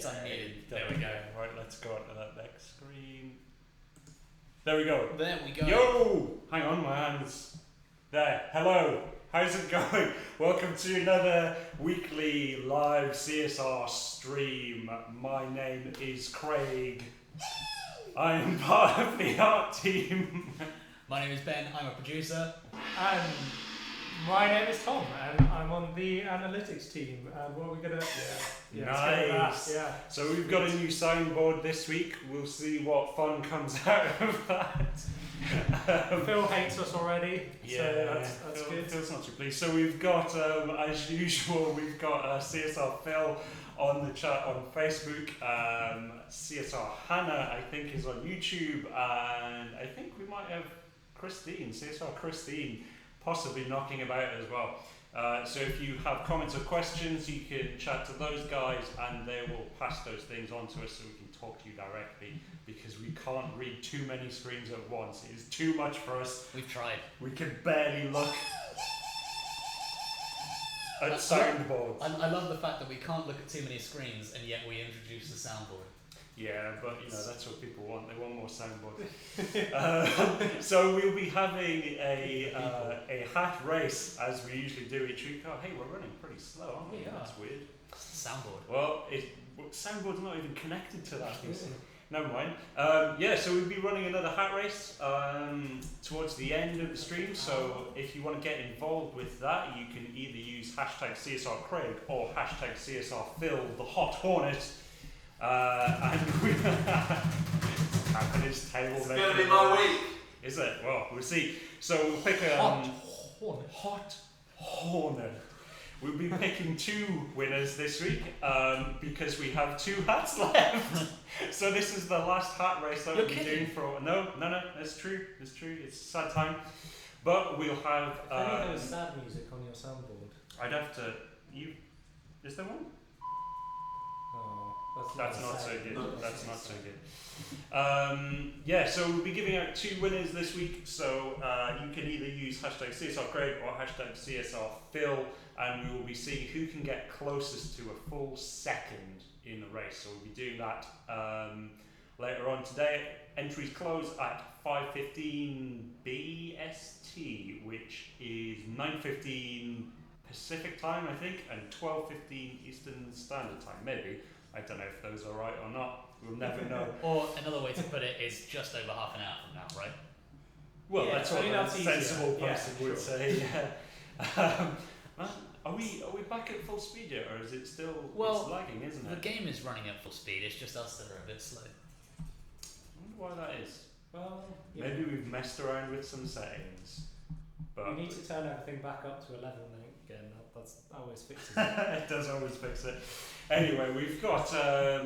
It's unmuted. There we go. Right, let's go on to that next screen. There we go. There we go. Yo! Hang on, my hands. There. Hello. How's it going? Welcome to another weekly live CSR stream. My name is Craig. I am part of the art team. My name is Ben. I'm a producer. And my name is Tom, and I'm on the analytics team. And what are we gonna? Nice. Yeah. So we've got a new soundboard this week. We'll see what fun comes out of that. Phil hates us already. Yeah, so that's good. Phil's not too pleased. So we've got, as usual, we've got CSR Phil on the chat on Facebook. CSR Hannah, I think, is on YouTube, and I think we might have Christine, CSR Christine, possibly knocking about as well. So if you have comments or questions, you can chat to those guys and they will pass those things on to us so we can talk to you directly, because we can't read too many screens at once. It is too much for us. We've tried. We can barely look at soundboards. I love the fact that we can't look at too many screens and yet we introduce the soundboard. Yeah, but you know, that's what people want. They want more soundboards. So we'll be having a hat race as we usually do each week. Oh, hey, we're running pretty slow, aren't we? Yeah. That's weird. Soundboard. Well, soundboard's not even connected to that. Never mind. So we'll be running another hat race towards the end of the stream. So if you want to get involved with that, you can either use #CSR Craig or #CSR Phil, the Hot Hornet. And we tapping his table. It's going to be my week. Is it? Well, we'll see. So we'll pick a Hot Hornet. We'll be picking two winners this week because we have two hats left. So this is the last hat race that we'll be doing for. No, that's true. It's true. It's a sad time, but we'll have. I think there was sad music on your soundboard. I'd have to. Is there one? Oh, that's not so good. That's not so good. So we'll be giving out two winners this week. So you can either use #CSR Craig or #CSR Phil, and we will be seeing who can get closest to a full second in the race. So we'll be doing that later on today. Entries close at 5:15 BST, which is 9:15 Pacific time, I think, and 12:15 Eastern Standard Time, maybe. I don't know if those are right or not. We'll never know. Or another way to put it is just over half an hour from now, right? Well, yeah, that's what a sensible person would sure. say. Yeah. Are we back at full speed yet, or is it still? It's lagging, isn't it? The game is running at full speed. It's just us that are a bit slow. I wonder why that is. Well, maybe we've messed around with some settings. But we need to turn everything back up to 11 again. That always fixes it. It does always fix it. Anyway, we've got a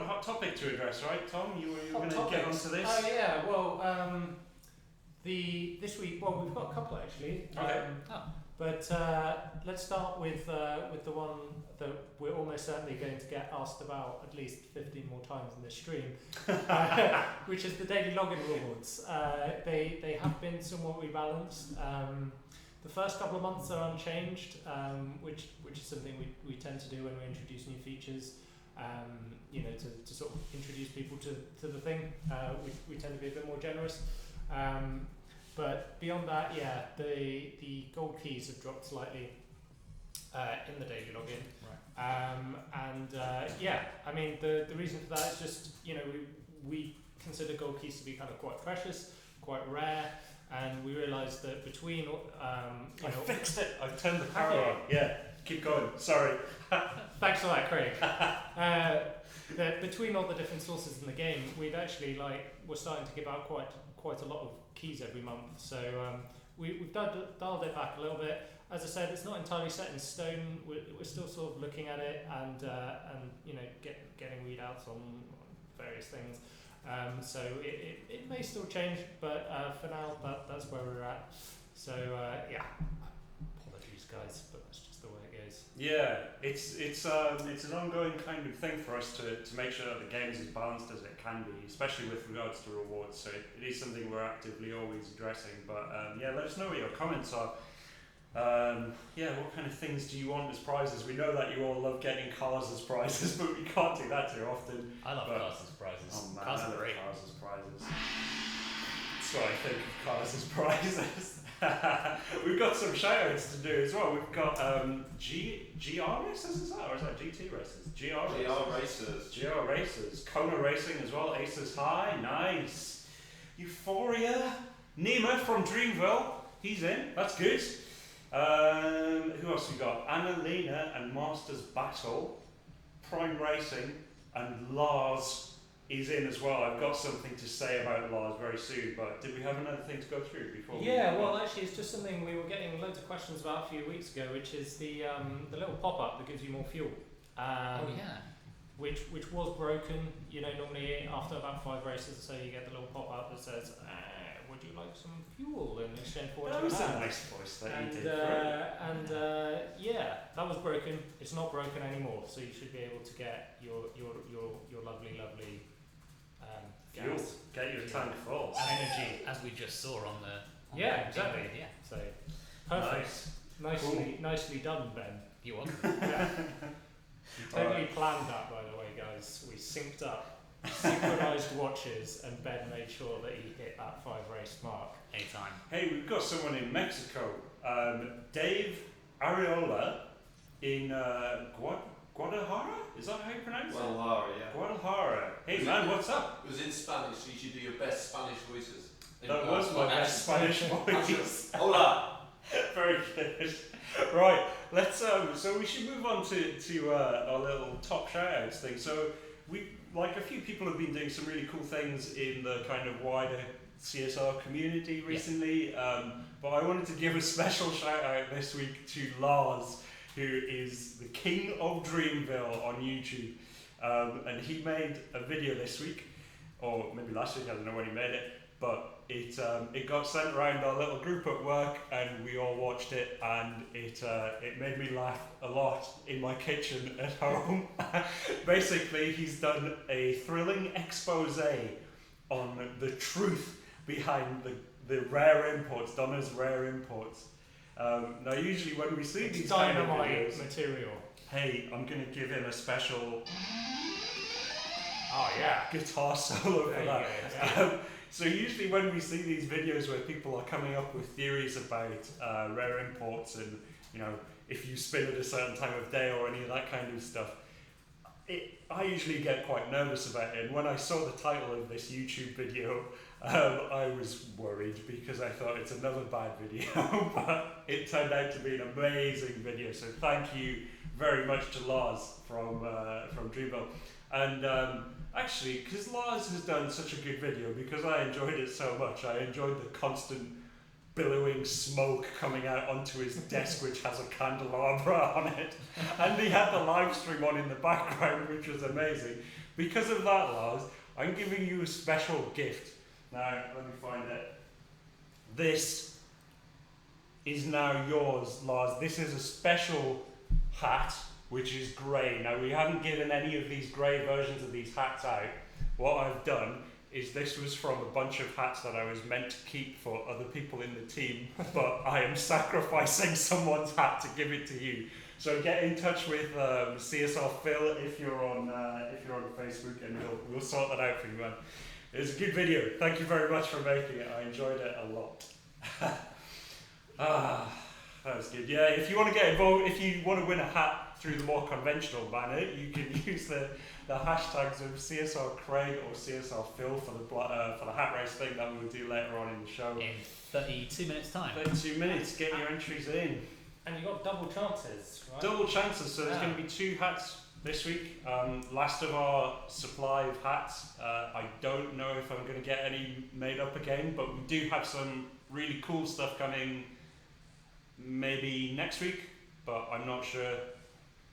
hot topic to address, right, Tom? You were going to get onto this. Oh yeah. Well, this week. Well, we've got a couple actually. Okay. But let's start with the one that we're almost certainly going to get asked about at least 15 more times in this stream, which is the daily login rewards. They have been somewhat rebalanced. The first couple of months are unchanged, which is something we tend to do when we introduce new features. To sort of introduce people to the thing. We tend to be a bit more generous. But beyond that, the gold keys have dropped slightly in the daily login. Right. I mean the reason for that is just we consider gold keys to be kind of quite precious, quite rare, and we realised that between I fixed it. I've turned the power on. Yeah, keep going. Sorry. Thanks for that, Craig. That between all the different sources in the game, we've actually we're starting to give out quite a lot of keys every month. So we've dialed it back a little bit. As I said, it's not entirely set in stone. We're still sort of looking at it and getting readouts on various things. So it may still change, but for now that's where we're at. So apologies guys, but that's just the way it goes. Yeah, it's an ongoing kind of thing for us to make sure that the game is as balanced as it can be, especially with regards to rewards. So it is something we're actively always addressing. But let us know what your comments are. Yeah, what kind of things do you want as prizes? We know that you all love getting cars as prizes, but we can't do that too often. I love cars as prizes. Oh man, Cars I are love great. cars as prizes. That's what I think of cars as prizes. We've got some shoutouts to do as well. We've got GR races, is that? Or is that GT races? GR races. Kona Racing as well. Aces High. Nice. Euphoria. Nima from Dreamville. He's in. That's good. Who else we got? Annalena and Masters Battle. Prime Racing. And Lars is in as well. I've got something to say about Lars very soon, but did we have another thing to go through before? Well, actually, it's just something we were getting loads of questions about a few weeks ago, which is the little pop-up that gives you more fuel. Which was broken. You know, normally after about 5 races or so, you get the little pop-up that says, "Would you like some fuel in exchange for what that you was have?" a nice voice that And you did. yeah, that was broken. It's not broken anymore, so you should be able to get your lovely gas. Get your tank full. Energy. As we just saw on the. Exactly. Yeah. So perfect. Nicely done, Ben. You welcome. Yeah. Totally planned that, by the way, guys. We synced up, synchronized watches, and Ben made sure that he hit that 5 race mark. Anytime. Hey, we've got someone in Mexico. Dave Areola in Guadalajara? Is that how you pronounce it? Guadalajara, yeah. Guadalajara. Hey man, what's up? It was in Spanish, so you should do your best Spanish voices. That was my best Spanish voice. Hola! Very good. Right, let's so we should move on to our little top shoutouts thing. So we, like, a few people have been doing some really cool things in the kind of wider CSR community recently, but I wanted to give a special shout out this week to Lars, who is the king of Dreamville on YouTube, and he made a video this week, or maybe last week, I don't know when he made it, but it got sent around our little group at work, and we all watched it, and it made me laugh a lot in my kitchen at home. Basically, he's done a thrilling expose on the truth behind the rare imports, Donna's rare imports. Now, usually when we see these kind of dynamite videos, material. hey, I'm going to give him a special Oh yeah. guitar solo for There you that. go, yeah. So usually when we see these videos where people are coming up with theories about rare imports and, you know, if you spin at a certain time of day or any of that kind of stuff, I usually get quite nervous about it. And when I saw the title of this YouTube video, I was worried because I thought it's another bad video, but it turned out to be an amazing video. So thank you very much to Lars from Dreamville. And actually, because Lars has done such a good video, because I enjoyed it so much, I enjoyed the constant billowing smoke coming out onto his desk, which has a candelabra on it, and he had the live stream on in the background, which was amazing. Because of that, Lars, I'm giving you a special gift. Now, let me find it. This is now yours, Lars. This is a special hat, which is grey. Now, we haven't given any of these grey versions of these hats out. What I've done is this was from a bunch of hats that I was meant to keep for other people in the team, but I am sacrificing someone's hat to give it to you. So get in touch with CSR Phil if you're on Facebook, and we'll sort that out for you, man. It was a good video. Thank you very much for making it. I enjoyed it a lot. That was good. Yeah, if you want to get involved, if you want to win a hat through the more conventional manner, you can use the hashtags of CSR Craig or CSR Phil for the hat race thing that we'll do later on in the show. In 32 minutes time. 32 minutes, get your entries in. And you got double chances, right? Double chances, so there's going to be 2 hats this week. Last of our supply of hats. I don't know if I'm going to get any made up again, but we do have some really cool stuff coming maybe next week, but I'm not sure.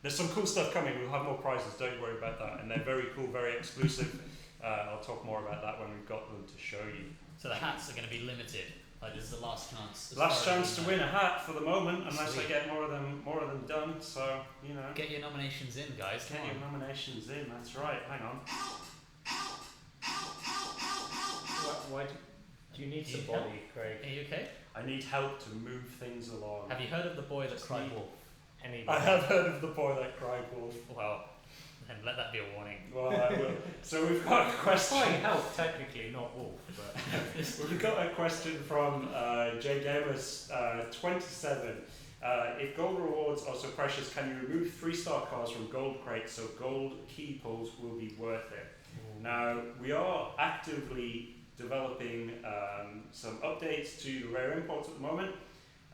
There's some cool stuff coming. We'll have more prizes, don't you worry about that. And they're very cool, very exclusive. I'll talk more about that when we've got them to show you. So the hats are going to be limited. Like, this is the last chance. Last chance to win a hat for the moment, unless Sweet. I get more of them done. So, you know. Get your nominations in, guys. Get your nominations in, that's right. Hang on. Why do you need some body, Craig? Are you okay? I need help to move things along. Have you heard of the boy that cried wolf? I have heard of the boy that cried wolf. Well, then let that be a warning. Well, I will. So we've got a question. Crying help, technically, not wolf, but We've got a question from J. Davis, 27. If gold rewards are so precious, can you remove 3-star cars from gold crates so gold key pulls will be worth it? Now, we are actively developing some updates to the rare imports at the moment.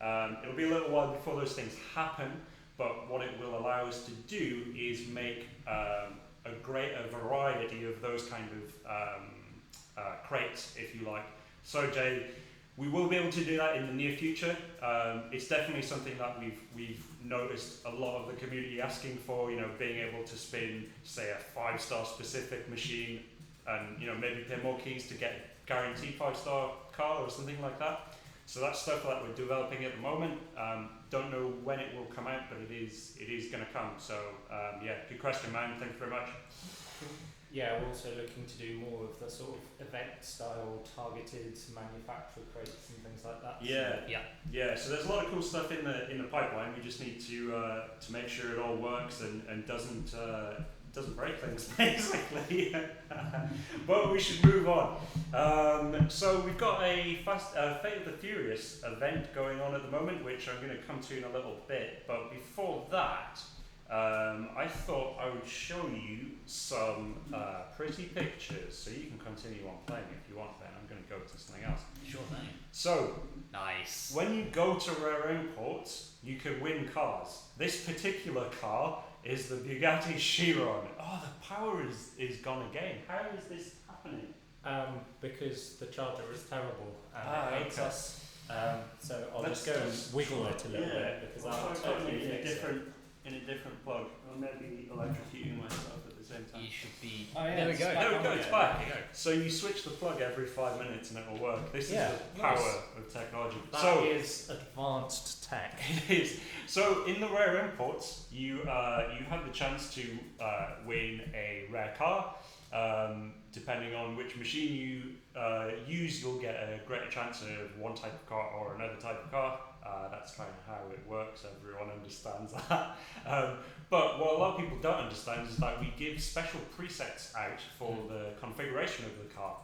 It'll be a little while before those things happen, but what it will allow us to do is make a greater variety of those kind of crates, if you like. So, Jay, we will be able to do that in the near future. It's definitely something that we've noticed a lot of the community asking for. You know, being able to spin, say, a 5-star specific machine, and maybe pay more keys to get guaranteed 5-star car or something like that. So that's stuff that we're developing at the moment. Don't know when it will come out, but it is going to come. So yeah, good question, man. Thank you very much. yeah, we're also looking to do more of the sort of event-style targeted manufacturer crates and things like that. Yeah. So there's a lot of cool stuff in the pipeline. We just need to make sure it all works and doesn't break things, basically. But we should move on. So we've got a Fate of the Furious event going on at the moment, which I'm going to come to in a little bit. But before that, I thought I would show you some pretty pictures, so you can continue on playing if you want. Then I'm going to go to something else. Sure thing. So, Nice. when you go to rare imports, you can win cars. This particular car is the Bugatti Chiron. Oh, the power is gone again. How is this happening? Because the charger is terrible and it hates okay. us. So I'll Let's just go and just wiggle try- it a little bit because Well, I'll I've got totally it in a fix it. different plug. I'll maybe electrocuting myself at the same time. You should be. Oh, yeah, there we it's go. back There we on go, again. it's back. There you go. So you switch the plug every 5 minutes and it will work. This Yeah, is the power nice. of technology. That is advanced tech. It is. So in the rare imports, you have the chance to win a rare car. Depending on which machine you use, you'll get a greater chance of one type of car or another type of car. That's kind of how it works. Everyone understands that. But what a lot of people don't understand is that we give special presets out for the configuration of the car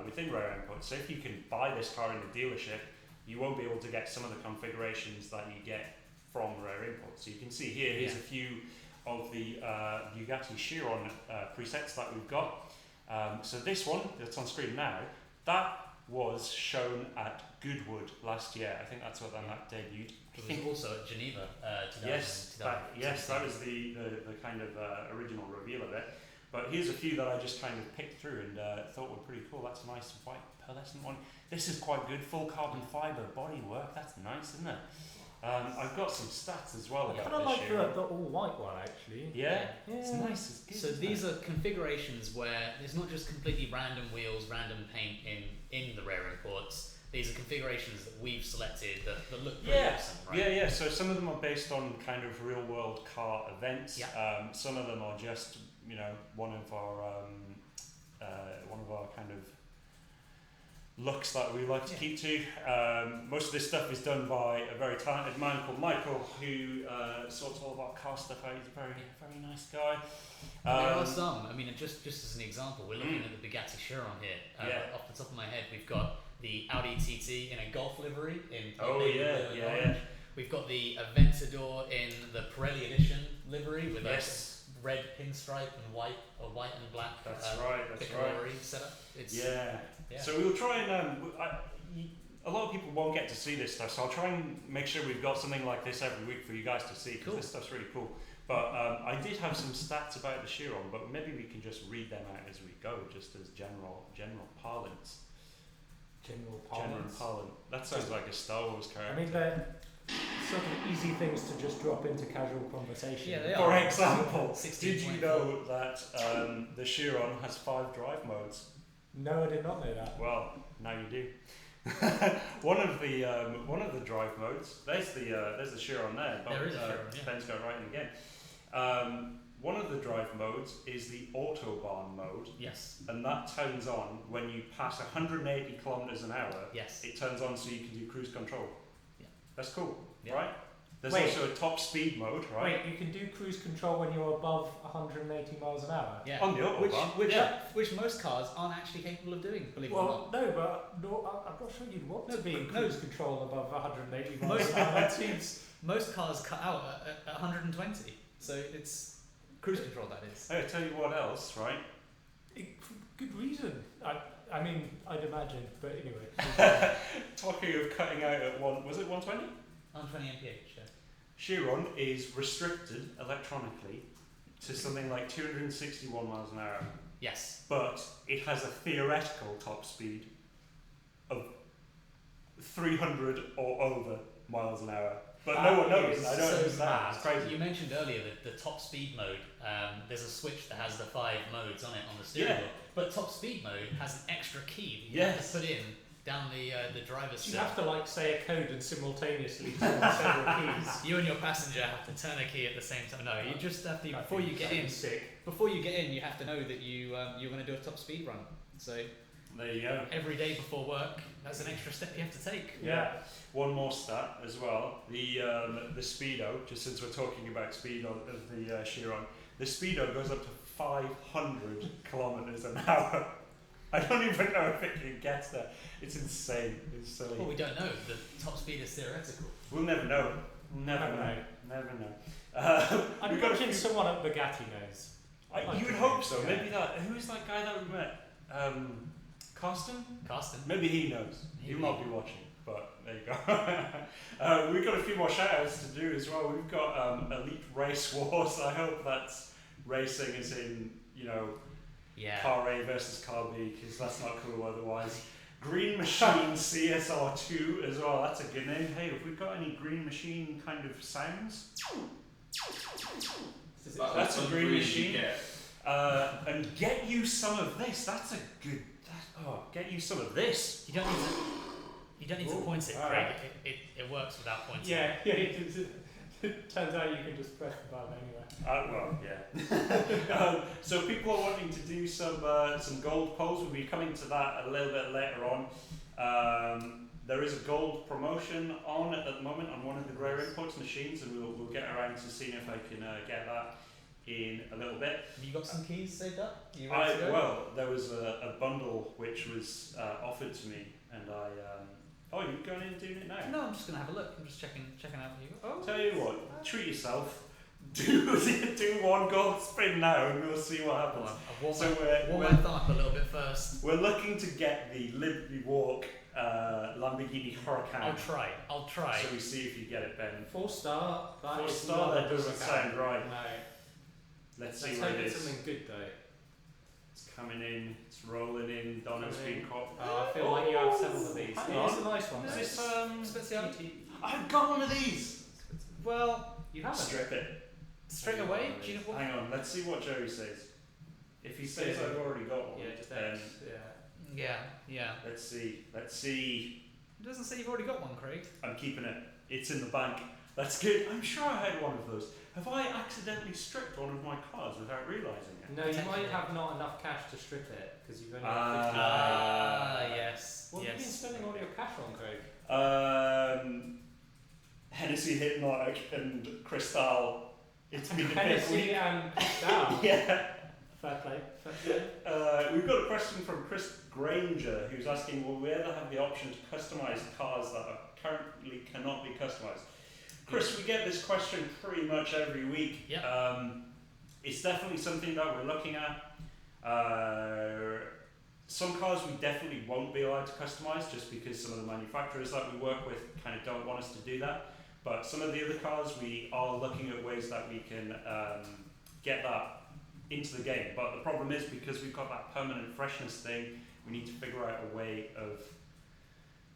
within rare imports. So if you can buy this car in the dealership, you won't be able to get some of the configurations that you get from rare imports. So you can see here, here's a few of the Bugatti Chiron presets that we've got. So this one that's on screen now, that was shown at Goodwood last year. I think that's what that debuted. It was also at Geneva. Yes, that was the kind of original reveal of it. But here's a few that I just kind of picked through and thought were pretty cool. That's a nice white pearlescent one. This is quite good, full carbon fibre bodywork. That's nice, isn't it? I've got some stats as well I about kind of this like year. the all-white one, actually. Yeah, Yeah. it's nice. It's good, So isn't these it? are configurations where it's not just completely random wheels, random paint in the rare imports. These are configurations that we've selected that look pretty awesome, right? Yeah. So some of them are based on kind of real-world car events. Yeah. Some of them are just one of our kind of looks that we like to keep to. Most of this stuff is done by a very talented man called Michael, who sorts all of our car stuff out. He's a very, very nice guy. There are some. I mean, just as an example, we're looking at the Bugatti Chiron here. Off the top of my head, we've got the Audi TT in a Golf livery in navy blue and orange. We've got the Aventador in the Pirelli Edition livery with a red pinstripe and white and black. That's right. Piccolori setup. It's, yeah. So we'll try and. A lot of people won't get to see this stuff, so I'll try and make sure we've got something like this every week for you guys to see, because this stuff's really cool. But I did have some stats about the Chiron, but maybe we can just read them out as we go, just as general parlance. General parlance. That sounds like a Star Wars character. I mean, they're sort of easy things to just drop into casual conversation. Yeah, they For are. example, 16. did you know that the Chiron has 5 drive modes? No, I did not know that. Well, now you do. one of the drive modes. There's the Chiron there. But, There is a Chiron, yeah. Ben's got it right again. one of the drive modes is the Autobahn mode, Yes. and that turns on when you pass 180 kilometers an hour. Yes. It turns on so you can do cruise control. Yeah. That's cool, Yeah. right? There's Wait. also a top speed mode, right? Wait, you can do cruise control when you're above 180 miles an hour? Yeah. On the Autobahn. Which most cars aren't actually capable of doing, believe it or Well, not. no, but I'm not sure you'd want to be in No. cruise control above 180 miles Most, an hour. That seems... most cars cut out at 120, so it's cruise control, that is. I'll tell you what else, right? Good reason. I mean, I'd imagine, but anyway. Talking of cutting out at was it 120? 120 mph, yeah. Chiron is restricted electronically to something like 261 miles an hour, Yes. but it has a theoretical top speed of 300 or over miles an hour. But no one knows. I don't understand. It's crazy. You mentioned earlier the top speed mode. There's a switch that has the 5 modes on it on the steering Yeah. wheel. But top speed mode has an extra key that you Yes. have to put in down the driver's You seat. have to like say a code and simultaneously turn on several keys. You and your passenger have to turn a key at the same time. No, you just have to That'd be sick. Before you get in, you have to know that you're going to do a top speed run. So There you go. every day before work, that's an extra step you have to take. Yeah. One more stat as well. The speedo. Just since we're talking about speed of the Chiron, the speedo goes up to 500 kilometers an hour. I don't even know if it can get there. It's insane. It's silly. Well, we don't know. The top speed is theoretical. We'll never know. Never know. Never know. I'd We've got a imagine few- someone at Bugatti knows. you would hope so. Maybe that. Who is that guy that we met? Carsten? Carsten. Maybe he knows. He might be watching, but there you go. We've got a few more shout-outs to do as well. We've got Elite Race Wars. I hope that's racing as in, Yeah. Car A versus Car B, because that's not cool otherwise. Green Machine CSR2 as well. That's a good name. Hey, have we got any Green Machine kind of sounds? That's a Green Machine. And get you some of this. That's a good. Get you some of this. You don't need to point it, all Craig. right. It works without pointing. Yeah, it turns out you can just press the button anyway. Yeah. So people are wanting to do some gold polls. We'll be coming to that a little bit later on. There is a gold promotion on at the moment on one of the Rare Imports machines, and we'll get around to seeing if I can get that in a little bit. Have you got some keys saved up? Are you ready to go? Well, there was a bundle which was offered to me, and I. Oh, you're going in and doing it now? No, I'm just gonna have a look. I'm just checking out for you. Oh. Tell you what, treat yourself. Do one gold spin now, and we'll see what happens. I'll warm my thumb up a little bit first. We're looking to get the Liberty Walk Lamborghini Huracan. I'll try. So we see if you get it, Ben. 4-star. That 4-star. That doesn't sound right. No. Let's see Let's what hope it it's is. something good though. It's coming in. It's rolling in. Donna's been caught. I feel like you have several of these. Hang It's on. a nice one. Is though. this Speciality? I've got one of these. Well, You haven't. Strip it. straight away. Do you know what? Hang on. Let's see what Jerry says. If he says Yeah. I've already got one, Yeah, just then X. Yeah. Yeah. let's see. Let's see. It doesn't say you've already got one, Craig. I'm keeping it. It's in the bank. That's good. I'm sure I had one of those. Have I accidentally stripped one of my cars without realising it? No, you might have not enough cash to strip it because you've only got 50. Yes. What have you been spending all your cash on, Craig? Hennessy Hypnotic and Cristal. It's been a big Hennessy week. and Cristal. Yeah. Fair play. Fair play. We've got a question from Chris Granger who's asking, will we ever have the option to customise cars that are currently cannot be customised? Chris, we get this question pretty much every week. Yeah. It's definitely something that we're looking at. Some cars we definitely won't be allowed to customise just because some of the manufacturers that we work with kind of don't want us to do that. But some of the other cars we are looking at ways that we can get that into the game. But the problem is because we've got that permanent freshness thing, we need to figure out a way of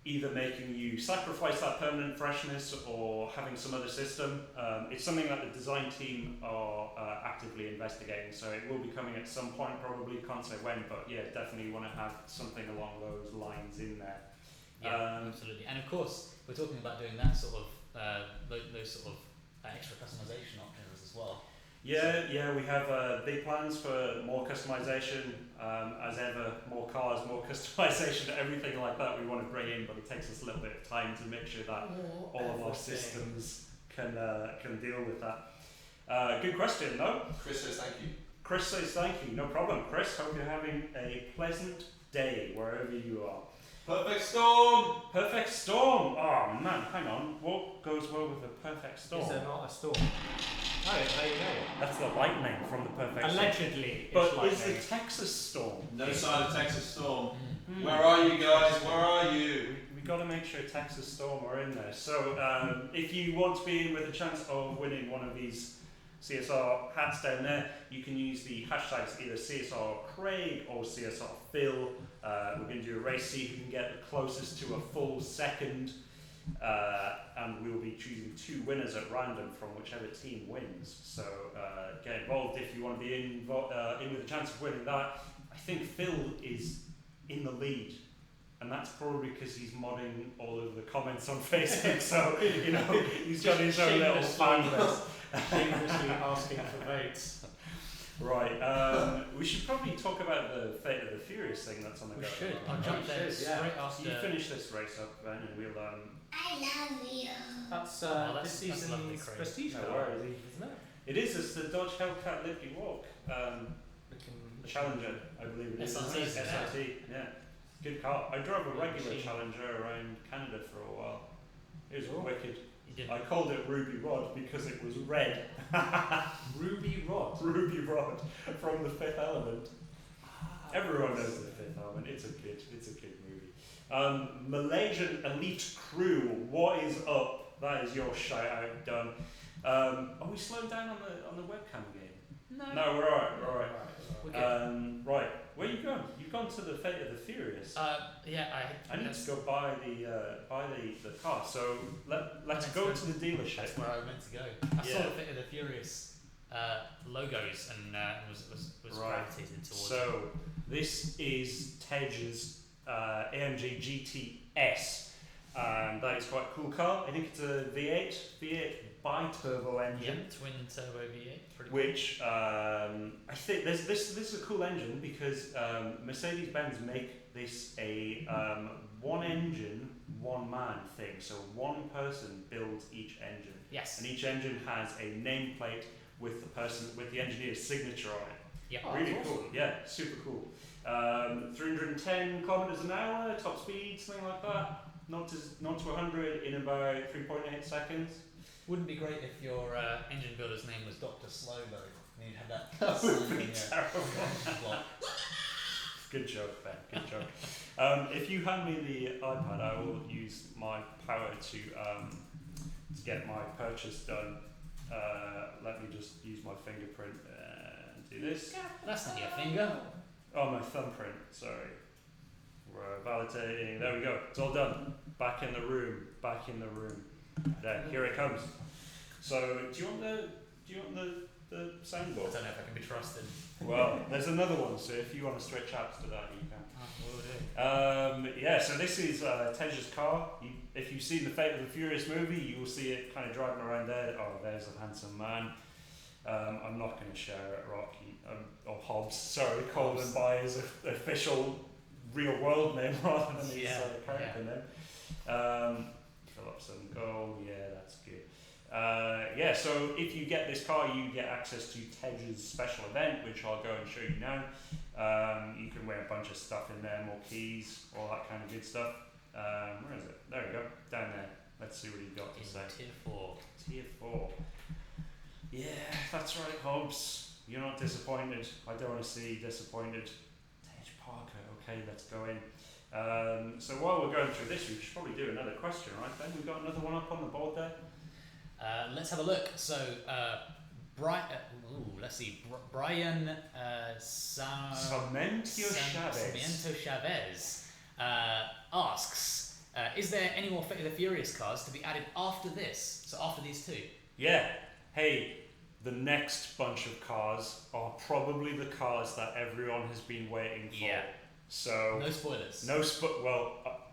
either making you sacrifice that permanent freshness or having some other system. It's something that the design team are actively investigating, so it will be coming at some point probably, can't say when, but yeah, definitely want to have something along those lines in there. Yeah, absolutely. And of course, we're talking about doing that sort of, those sort of extra customization options as well. Yeah, we have big plans for more customization. As ever, more cars, more customization, everything like that we want to bring in, but it takes us a little bit of time to make sure that all of our systems can deal with that. Good question, though. Chris says thank you. Chris says thank you. No problem. Chris, hope you're having a pleasant day wherever you are. Perfect storm! Perfect storm! Oh man, hang on. What goes well with a perfect storm? Is there not a storm? Oh, there you go. That's the lightning from the perfect storm. Allegedly, But it's is lightning. the Texas storm? No sign of Texas storm. Mm. Where are you guys? Where are you? We got to make sure Texas Storm are in there. So if you want to be in with a chance of winning one of these CSR hats down there, you can use the hashtags either CSR Craig or CSR Phil. We're going to do a race, see who can get the closest to a full second, and we'll be choosing 2 winners at random from whichever team wins. So get involved if you want to be in with a chance of winning that. I think Phil is in the lead, and that's probably because he's modding all of the comments on Facebook, so he's got his own little fan base. Shamelessly asking for votes. Right, we should probably talk about the Fate of the Furious thing that's on the go. We should. I'll jump there straight after. You finish this race up, Ben, and we'll I love you. That's this lovely, season's Craig. prestige No car, worries. isn't it? It is. It's the Dodge Hellcat Liberty Walk. The Challenger, I believe it is. SRT, SRT, yeah. Good car. I drove a regular Machine. Challenger around Canada for a while. It was wicked. You did. I called it Ruby Rod because it was red. Ruby Rod. Ruby Rod from The Fifth Element. Everyone knows The Fifth Element. It's a good movie. Malaysian Elite Crew, what is up? That is your shout out done. Are we slowed down on the webcam game? No, we're alright. We're alright. Okay. Right, where you going? You've gone to the Fate of the Furious. Yeah, I need to go buy the car. So let's go to the dealership. That's where I meant to go. I saw the Fate of the Furious logos and was gravitated towards. So this is Tej's AMG GTS, and that is quite a cool car. I think it's a V8 bi-turbo engine. Yeah, twin turbo V8. Pretty Which I think this is a cool engine because Mercedes-Benz make this a one engine, one man thing. So one person builds each engine, Yes. and each engine has a nameplate with the engineer's signature on it. Yeah. Oh, Really that's cool. awesome. Yeah, super cool. 310 kilometers an hour, top speed, something like that. Not to 100 in about 3.8 seconds. Wouldn't be great if your engine builder's name was Dr. Slow though. And you'd have that. That would be terrible. Plot. Good joke, Ben. Good joke. If you hand me the iPad, I will use my power to get my purchase done. Let me just use my fingerprint and do this. That's not your finger. Oh, my thumbprint. Sorry. We're validating. There we go. It's all done. Back in the room. Back in the room. There. Here it comes. So, do you want the soundboard? I don't know if I can be trusted. Well, there's another one. So if you want to switch apps to that, you can. Will do. Yeah, so this is Tej's car. If you've seen the Fate of the Furious movie, you will see it kind of driving around there. Oh, there's a handsome man. I'm not going to share it, Rocky, or Hobbs. Sorry, Coleman by his official real world name rather than his character name. Phillipson, go. Yeah, that's good. So if you get this car, you get access to Tej's special event, which I'll go and show you now. You can wear a bunch of stuff in there, more keys, all that kind of good stuff. Where is it? There we go, down there. Let's see what he's got to say. Tier 4. Tier 4. Yeah, that's right, Hobbs. You're not disappointed. I don't want to see you disappointed. Tej Parker, okay, let's go in. So while we're going through this, we should probably do another question, right, Ben? We've got another one up on the board there. Let's have a look. So, let's see. Brian Sarmiento Chavez asks, is there any more Fate of the Furious cars to be added after this? So after these two? Yeah. Hey, the next bunch of cars are probably the cars that everyone has been waiting for. Yeah. So no spoilers.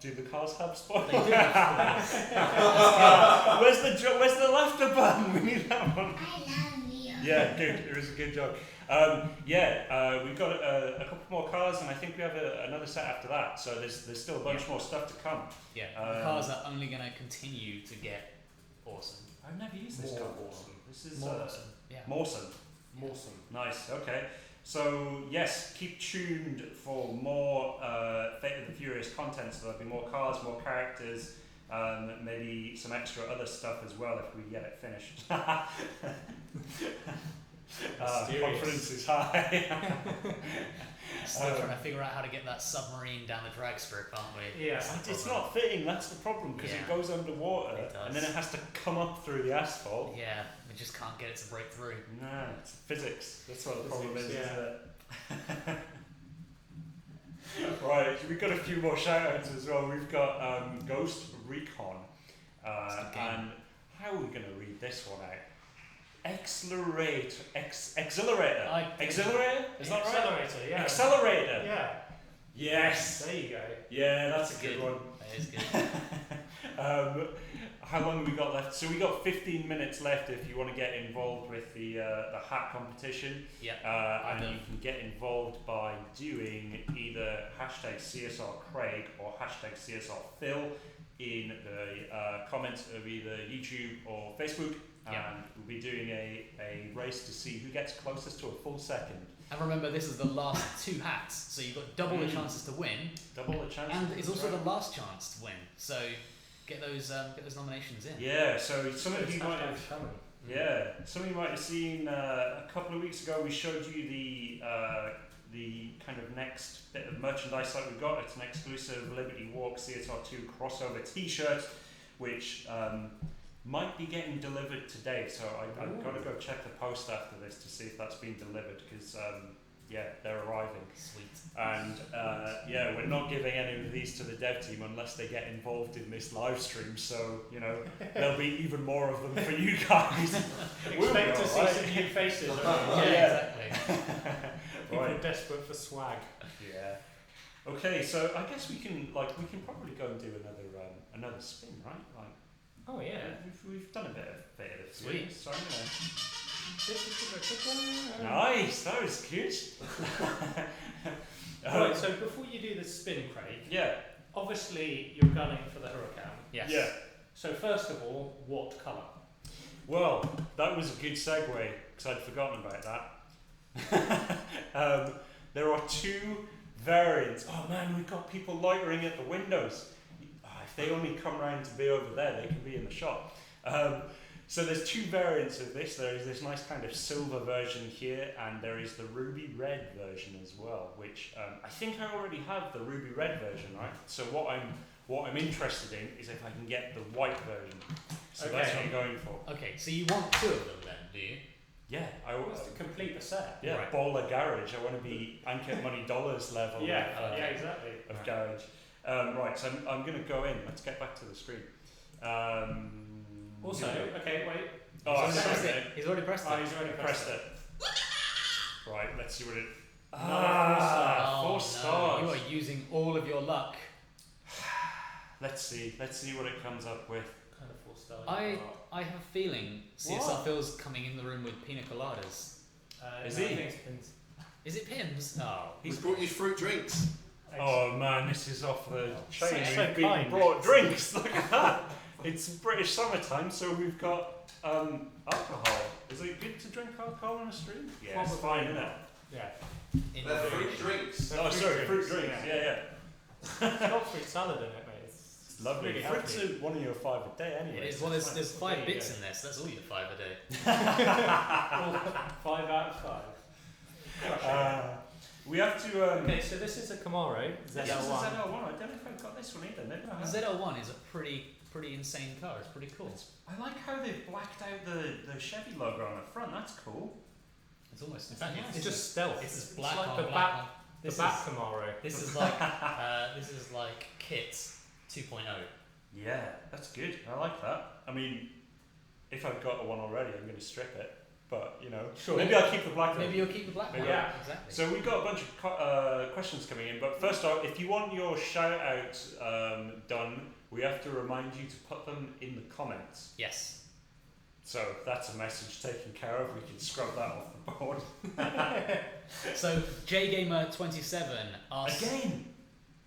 Do the cars have spoilers? They do have spoilers. Where's the laughter button? We need that one. I love you. Yeah, good. It was a good job. We've got a couple more cars, and I think we have another set after that. So there's still a bunch more stuff to come. Yeah, the cars are only going to continue to get awesome. I've never used this More car. awesome. This is More awesome. Yeah. Mawson. Awesome. Nice. Okay. So yes, keep tuned for more Fate of the Furious content. So there'll be more cars, more characters, maybe some extra other stuff as well if we get it finished. Confidence is high. Still trying to figure out how to get that submarine down the drag strip, aren't we? Yeah. It's not fitting. That's the problem because it goes underwater and then it has to come up through the asphalt. Yeah, we just can't get it to break through. No, it's physics. That's what the problem is. Yeah. Right, we've got a few more shout-outs as well. We've got Ghost Recon. And how are we going to read this one out? Accelerator. Accelerator? Is that right? Accelerator, yeah. Accelerator. Yeah. Yes. There you go. Yeah, that's a good one. That is good. How long have we got left? So we got 15 minutes left if you want to get involved with the hat competition. Yeah. And you can get involved by doing either #CSRCraig or #CSRPhil in the comments of either YouTube or Facebook. And we'll be doing a race to see who gets closest to a full second. And remember, this is the last 2 hats, so you've got double the chances to win. Double the chances. And it's also the last chance to win. So get those nominations in. Yeah. So some of you might have. Yeah. Some of you might have seen a couple of weeks ago. We showed you the kind of next bit of merchandise that we've got. It's an exclusive Liberty Walk CSR2 crossover T-shirt, which might be getting delivered today. So I've got to go check the post after this to see if that's been delivered because they're arriving. Sweet. And we're not giving any of these to the dev team unless they get involved in this live stream. So there'll be even more of them for you guys. Expect to see some new faces. Exactly. People are desperate for swag. Yeah. Okay, so I guess we can probably go and do another spin, right? Oh yeah. We've done a bit of it. Sweet. So nice. That was good. Right. So before you do the spin, Craig. Yeah. Obviously, you're gunning for the Huracan. Yes. Yeah. So first of all, what colour? Well, that was a good segue because I'd forgotten about that. There are 2 variants. Oh man, we've got people loitering at the windows. If they only come round to be over there, they can be in the shop. So there's 2 variants of this. There is this nice kind of silver version here, and there is the ruby red version as well, which I think I already have the ruby red version, right? So what I'm interested in is if I can get the white version. So that's what I'm going for. Okay, so you want 2 of them then, do you? Yeah, I Wants to complete the set. Yeah, Right. Bowler Garage. I want to be Ankit Money Dollars level Exactly. of garage. Right, so I'm going to go in. Let's get back to the screen. Also, okay, wait. Oh, He's already pressed sorry. it. He's already pressed it. Oh, he's already Pressed it. Right, let's see what it. Oh, 4 no, stars. you are using all of your luck. Let's see what it comes up with. Kind of 4 stars. I have a feeling CSR Phil's coming in the room with pina coladas. Is no, he? I think it's pins. Is it Pims? Oh. He's brought you fruit drinks. Oh man, this is off the chain. So We've been kind. brought drinks. Look at that. It's British summertime, so we've got alcohol. Is it good to drink alcohol on a stream? Yeah, it's fine, isn't it? Yeah. In They're the fruit drinks. Oh, sorry, fruit drinks. Yeah. It's got fruit salad in it, mate. It's Lovely. really Fruits healthy. are one of your 5 a day anyway. It is. Well, there's There 5 you bits go. in this. That's all your 5 a day. 5 out of 5. We have to. Okay, so this is a Camaro This is a ZL1. ZL1. I don't know if I've got this one either. Maybe I The have. ZL1 is a pretty insane car. It's pretty cool. I like how they've blacked out the Chevy logo on the front. That's cool. It's almost. In fact, It's just stealth. It's as It's black like on the black back- on. The This back is Camaro. this is like Kit 2.0. Yeah, that's good. I like that. I mean, if I've got one already, I'm going to strip it. But Sure. maybe I'll keep the black one. Maybe you'll keep the black one. Yeah. Exactly. So we've got a bunch of questions coming in, but first off, if you want your shout outs done, we have to remind you to put them in the comments. Yes. So that's a message taken care of. We can scrub that off the board. So JGamer27 asks. Again,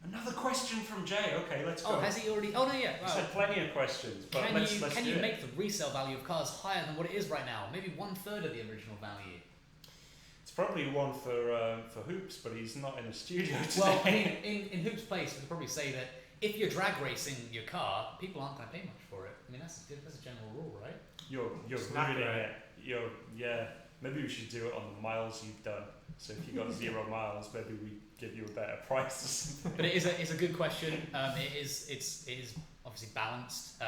another question from Jay. Okay, let's go. Oh, has he already? Oh no, yeah. He's had plenty of questions, but let's Can do you it. make the resale value of cars higher than what it is right now? Maybe 1/3 of the original value. It's probably one for Hoops, but he's not in the studio today. Well, I mean, in Hoops Place, we could probably say that if you're drag racing your car, people aren't going to pay much for it. I mean, that's a general rule, right? You're ruining it. Maybe we should do it on the miles you've done. So if you got 0 miles, maybe we give you a better price or something. But it's a good question. It is obviously balanced.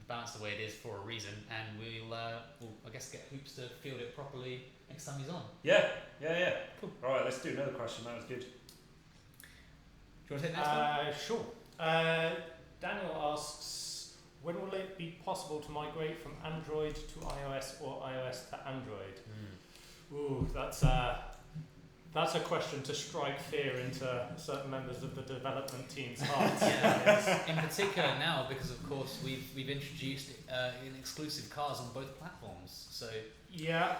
Balanced the way it is for a reason, and we'll I guess get Hoops to field it properly next time he's on. Yeah. Cool. All right, let's do another question. That was good. Do you want to take the next one? Sure. Daniel asks, when will it be possible to migrate from Android to iOS or iOS to Android? Ooh, that's a question to strike fear into certain members of the development team's hearts. Yeah, in particular now, because of course we've introduced in exclusive cars on both platforms. So Yeah,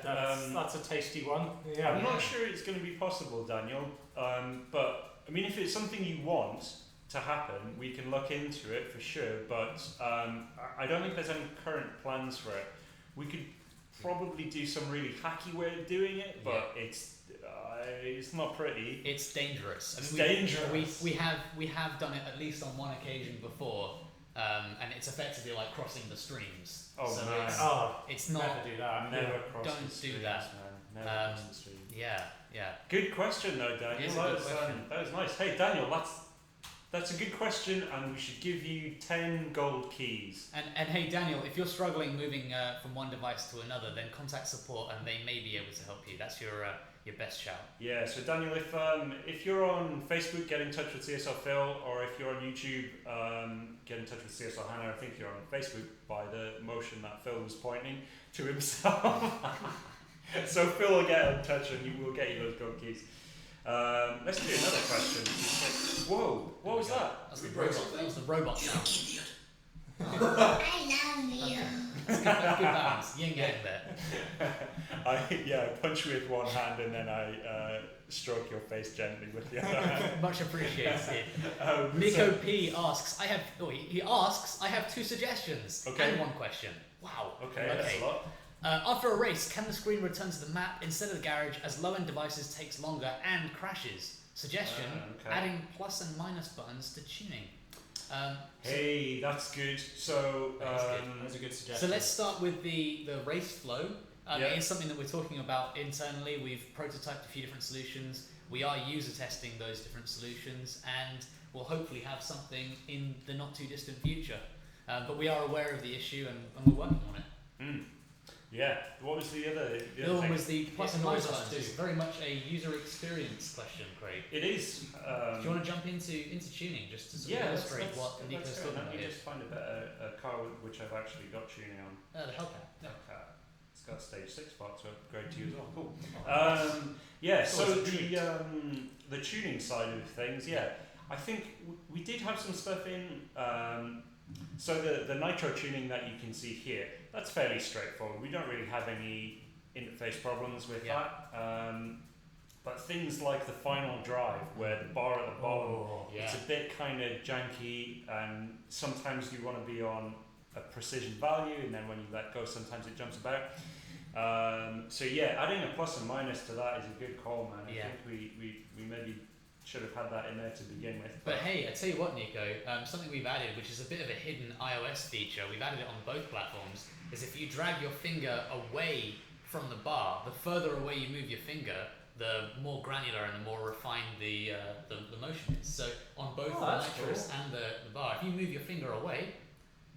that's a tasty one. Yeah. I'm not sure it's going to be possible, Daniel. But I mean, if it's something you want to happen, we can look into it for sure. But I don't think there's any current plans for it. We could probably do some really hacky way of doing it, but it's not pretty. it's dangerous. It's dangerous. We have done it at least on one occasion before, and it's effectively like crossing the streams. Oh, so man. it's not. Never do that. Never cross Don't the do streams, that. man. Never cross the stream. Yeah. Good question though, Daniel. It is a That good was, question. that was nice. Hey, Daniel, that's a good question, and we should give you 10 gold keys. And hey Daniel, if you're struggling moving from one device to another, then contact support and they may be able to help you. That's your best shout. Yeah, so Daniel, if you're on Facebook, get in touch with CSR Phil, or if you're on YouTube, get in touch with CSR Hannah. I think you're on Facebook by the motion that Phil was pointing to himself. So Phil will get in touch and we'll get you those gold keys. Let's do another question. Whoa, what was that? That was the robot sound. I love you. Good balance. Yin yang there. I punch with one hand and then I stroke your face gently with the other hand. Much appreciated. Nico P asks, I have 2 suggestions and 1 question. Wow. Okay, that's a lot. After a race, can the screen return to the map instead of the garage as low-end devices takes longer and crashes? Suggestion, adding plus and minus buttons to tuning. Hey, that's good. So That's a good suggestion. So let's start with the race flow. Yeah. It is something that we're talking about internally. We've prototyped a few different solutions. We are user testing those different solutions, and we'll hopefully have something in the not too distant future. But we are aware of the issue and we're working on it. Yeah. What was the other? The other one was the plus and minus plus buttons. two. It's very much a user experience question, Craig. It is. Do you want to jump into tuning just to sort of illustrate what Nico's talking about Let me here? just find a car which I've actually got tuning on. The Hellcat. Yeah. Okay. It's got stage 6 part to upgrade to as well. Cool. Yeah. So the tuning side of things, I think we did have some stuff in. So the nitro tuning that you can see here, that's fairly straightforward. We don't really have any interface problems with that. But things like the final drive, where the bar at the bottom, it's a bit kind of janky, and sometimes you want to be on a precision value, and then when you let go, sometimes it jumps about. So adding a plus and minus to that is a good call, man. I think we maybe should have had that in there to begin with. But hey, I tell you what, Nico, something we've added, which is a bit of a hidden iOS feature, we've added it on both platforms, is if you drag your finger away from the bar, the further away you move your finger, the more granular and the more refined the motion is. So on both the nitrous and the bar, if you move your finger away,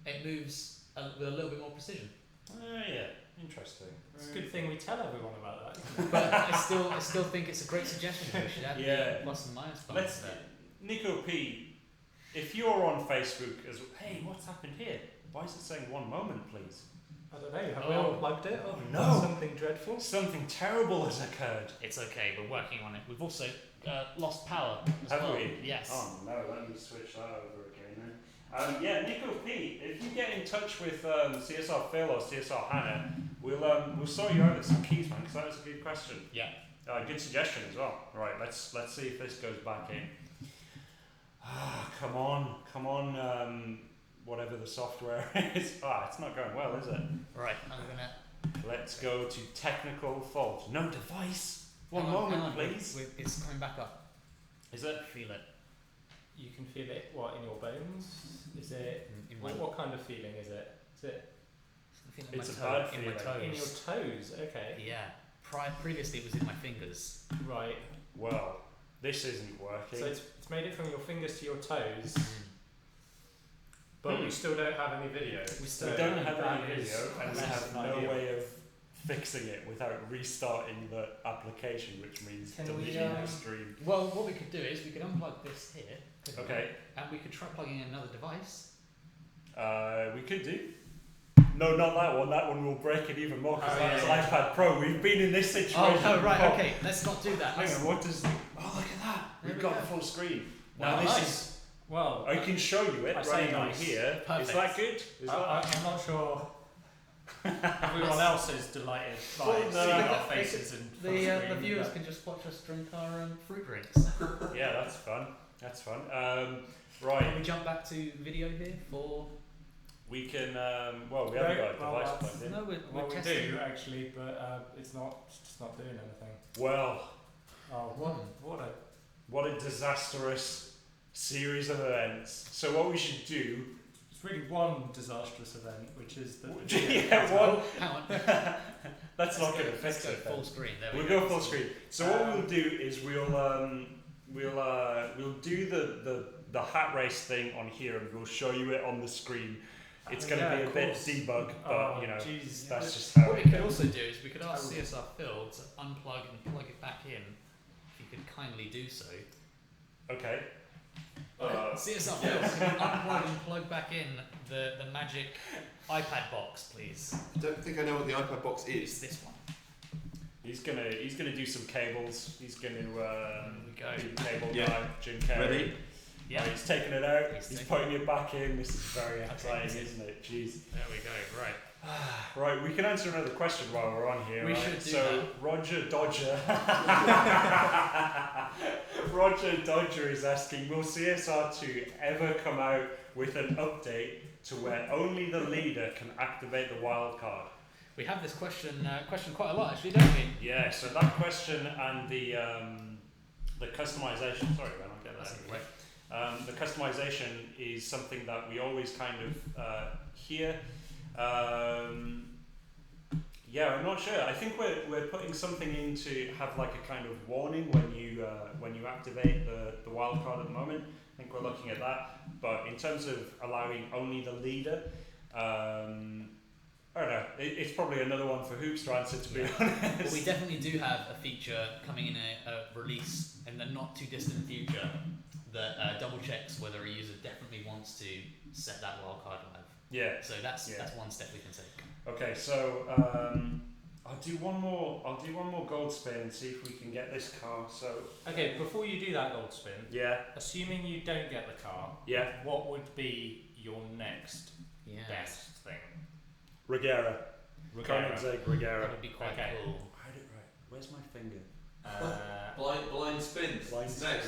it moves with a little bit more precision. Interesting. It's a good thing we tell everyone about that. But I still think it's a great suggestion. We should add the plus and minus buttons there. Nico P, if you're on Facebook as hey, what's happened here? Why is it saying 1 moment, please? I don't know. Have we all plugged it? Oh no! Something dreadful. Something terrible has occurred. It's okay. We're working on it. We've also lost power. Have well. we? Yes. Oh no! Let me switch that over again then. Nico P, if you get in touch with CSR Phil or CSR Hannah. We'll sort you out with some keys, man, because that was a good question. Yeah. Good suggestion as well. Right, let's see if this goes back in. Come on. Whatever the software is. It's not going well, is it? Right, I'm gonna. Let's go to technical fault. No device. One Hang moment, on, please. It's coming back up. Is it? Feel it. You can feel it. What, in your bones? Is it? In my, What kind of feeling is it? Is it I feel It's a my bad toe, in my feeling. in your toes. toes? Okay. Yeah. Previously, it was in my fingers. Right. Well, this isn't working. So it's made it from your fingers to your toes, but we still don't have any video. We don't have any video, and we that's have no ideal. way of fixing it without restarting the application, which means Can we, deleting the stream. Well, what we could do is we could unplug this here. couldn't we? Okay, And we could try plugging in another device. we could do. No, not that one. That one will break it even more because Oh, that's yeah. iPad Pro. We've been in this situation. Oh, no, right, before. okay. Let's not do that. Hang on, what does? Oh, look at that. There We've we got go. the full screen. Wow, Now this nice. is. Well, I can show you it I say running on nice. here. Perfect. Is that good? Is I'm not sure. Everyone else is delighted by Well, no, seeing no, our they faces and full The screen, viewers but- can just watch us drink our fruit drinks. that? Yeah, that's fun. That's fun. Right. Can we jump back to video here for? We can. Well, we haven't got a Well, device that's- plugged in. No, we're Well, we testing. do actually, but it's just not doing anything. Well, Oh, what a disastrous series of events. So what we should do? it's really one disastrous event, which is the Yeah, one. Oh, hang on. That's not going to Let's fix go it. then. full screen. There we We'll go. go full screen. So what we'll do is we'll do the hat race thing on here, and we'll show you it on the screen. It's going to Yeah, be a of bit course. debug, but Oh, you know jeez. that's just how What we it could goes. also do is we could ask CSR Phil to unplug and plug it back in. If you could kindly do so. Okay. CSR Phil, can you unplug and plug back in the magic iPad box, please? I don't think I know what the iPad box It's is. this one. He's gonna do some cables. He's gonna There we go. do the cable Yeah. guy, Jim Carrey. Ready? Yeah. He's taking it out. He's He's taking putting it back in. This is very Okay, exciting, this is- isn't it? Jeez. There we go. Right. Right, we can answer another question while we're on here. We right? should do so that. Roger Dodger. Roger Dodger is asking, will CSR2 ever come out with an update to where only the leader can activate the wild card? We have this question quite a lot, actually, don't we? Yeah, so that question and the customization. Sorry, man, I'll get that. That's Anyway. The customization is something that we always kind of hear. Yeah, I'm not sure. I think we're putting something in to have like a kind of warning when you activate the wild card at the moment. I think we're looking at that. But in terms of allowing only the leader, I don't know. It's probably another one for Hoops to answer, to be honest. Well, we definitely do have a feature coming in a release in the not too distant future that double checks whether a user definitely wants to set that wildcard live. Yeah. So that's Yeah. one step we can take. Okay, so I'll do one more gold spin and see if we can get this car. So Okay, before you do that gold spin, yeah, assuming you don't get the car, yeah, what would be your next Yeah. best thing? Regera, Regera. Koenigsegg That Regera. would be quite Okay. cool. I had it right. Where's my finger? Blind spins. Blind Next. spin.